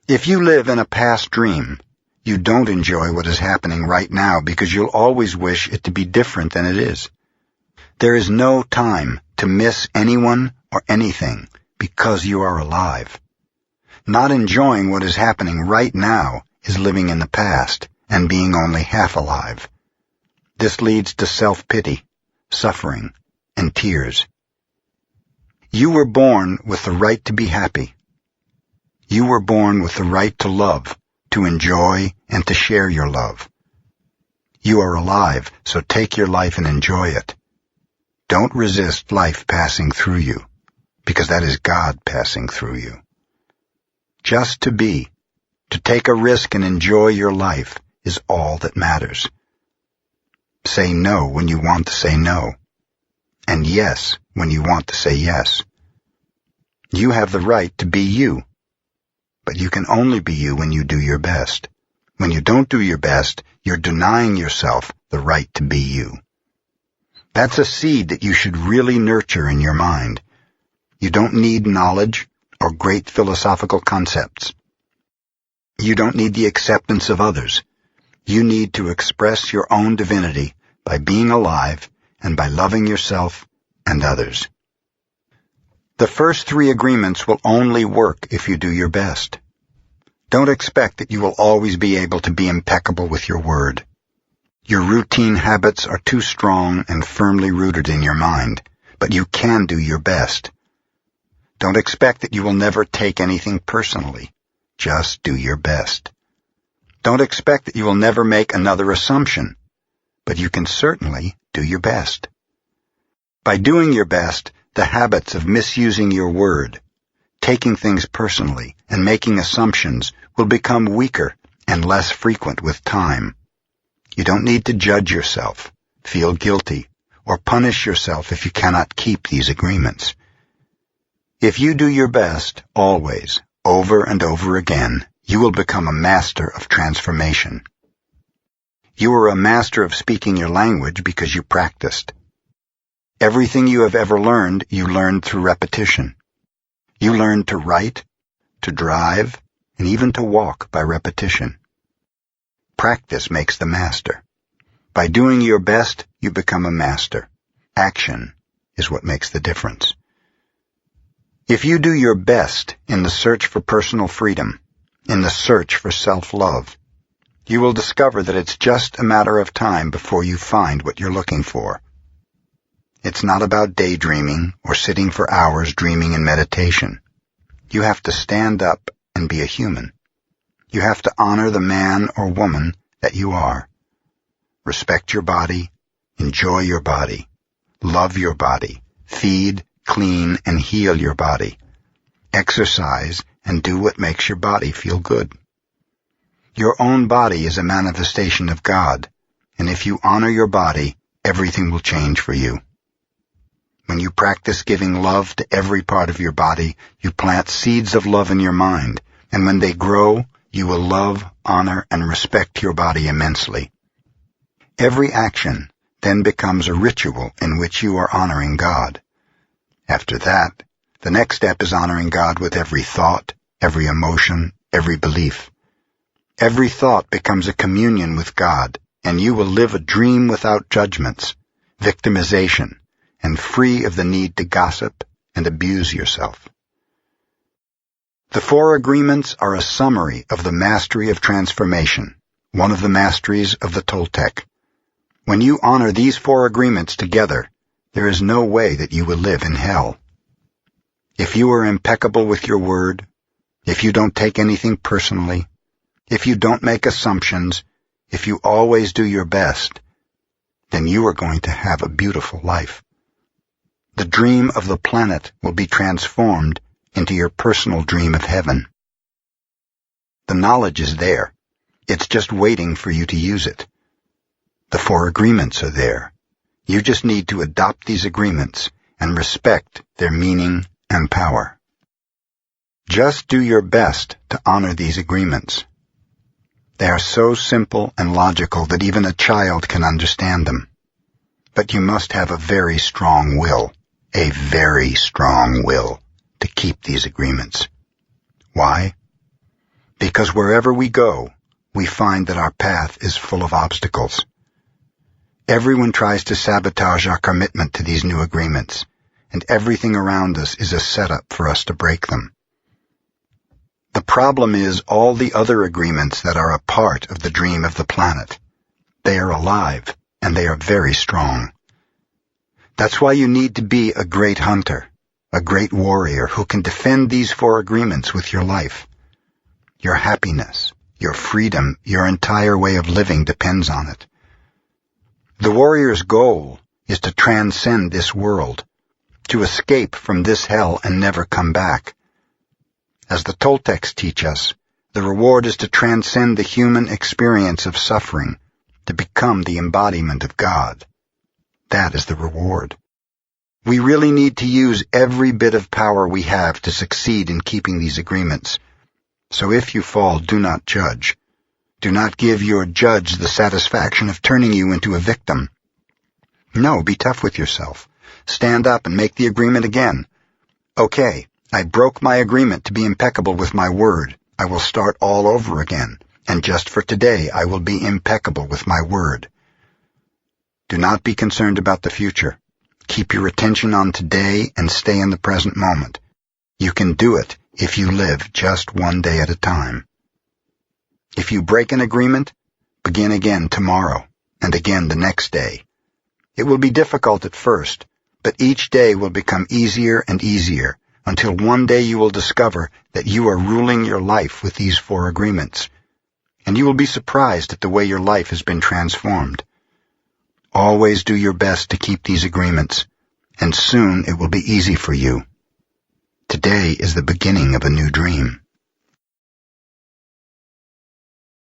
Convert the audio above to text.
If you live in a past dream, you don't enjoy what is happening right now because you'll always wish it to be different than it is. There is no time to miss anyone or anything because you are alive. Not enjoying what is happening right now is living in the past and being only half alive. This leads to self-pity, suffering, and tears. You were born with the right to be happy. You were born with the right to love, to enjoy, and to share your love. You are alive, so take your life and enjoy it. Don't resist life passing through you, because that is God passing through you. Just to be, to take a risk and enjoy your life is all that matters. Say no when you want to say no, and yes when you want to say yes. You have the right to be you, but you can only be you when you do your best. When you don't do your best, you're denying yourself the right to be you. That's a seed that you should really nurture in your mind. You don't need knowledge or great philosophical concepts. You don't need the acceptance of others. You need to express your own divinity by being alive and by loving yourself and others. The first 3 agreements will only work if you do your best. Don't expect that you will always be able to be impeccable with your word. Your routine habits are too strong and firmly rooted in your mind, but you can do your best. Don't expect that you will never take anything personally. Just do your best. Don't expect that you will never make another assumption, but you can certainly do your best. By doing your best, the habits of misusing your word, taking things personally, and making assumptions will become weaker and less frequent with time. You don't need to judge yourself, feel guilty, or punish yourself if you cannot keep these agreements. If you do your best, always, over and over again, you will become a master of transformation. You are a master of speaking your language because you practiced. Everything you have ever learned, you learned through repetition. You learned to write, to drive, and even to walk by repetition. Practice makes the master. By doing your best, you become a master. Action is what makes the difference. If you do your best in the search for personal freedom, in the search for self-love, you will discover that it's just a matter of time before you find what you're looking for. It's not about daydreaming or sitting for hours dreaming in meditation. You have to stand up and be a human. You have to honor the man or woman that you are. Respect your body, enjoy your body, love your body, feed, clean, and heal your body. Exercise and do what makes your body feel good. Your own body is a manifestation of God, and if you honor your body, everything will change for you. When you practice giving love to every part of your body, you plant seeds of love in your mind, and when they grow, you will love, honor, and respect your body immensely. Every action then becomes a ritual in which you are honoring God. After that, the next step is honoring God with every thought, every emotion, every belief. Every thought becomes a communion with God, and you will live a dream without judgments, victimization, and free of the need to gossip and abuse yourself. The 4 agreements are a summary of the mastery of transformation, one of the masteries of the Toltec. When you honor these 4 agreements together, there is no way that you will live in hell. If you are impeccable with your word, if you don't take anything personally, if you don't make assumptions, if you always do your best, then you are going to have a beautiful life. The dream of the planet will be transformed into your personal dream of heaven. The knowledge is there. It's just waiting for you to use it. The 4 agreements are there. You just need to adopt these agreements and respect their meaning and power. Just do your best to honor these agreements. They are so simple and logical that even a child can understand them. But you must have a very strong will, to keep these agreements. Why? because wherever we go, we find that our path is full of obstacles. Everyone tries to sabotage our commitment to these new agreements, and everything around us is a setup for us to break them. The problem is all the other agreements that are a part of the dream of the planet. They are alive, and they are very strong. That's why you need to be a great hunter, a great warrior who can defend these 4 agreements with your life. Your happiness, your freedom, your entire way of living depends on it. The warrior's goal is to transcend this world, to escape from this hell and never come back. As the Toltecs teach us, the reward is to transcend the human experience of suffering, to become the embodiment of God. That is the reward. We really need to use every bit of power we have to succeed in keeping these agreements. So if you fall, do not judge. Do not give your judge the satisfaction of turning you into a victim. No, be tough with yourself. Stand up and make the agreement again. Okay, I broke my agreement to be impeccable with my word. I will start all over again, and just for today I will be impeccable with my word. Do not be concerned about the future. Keep your attention on today and stay in the present moment. You can do it if you live just one day at a time. If you break an agreement, begin again tomorrow, and again the next day. It will be difficult at first, but each day will become easier and easier, until one day you will discover that you are ruling your life with these 4 agreements, and you will be surprised at the way your life has been transformed. Always do your best to keep these agreements, and soon it will be easy for you. Today is the beginning of a new dream.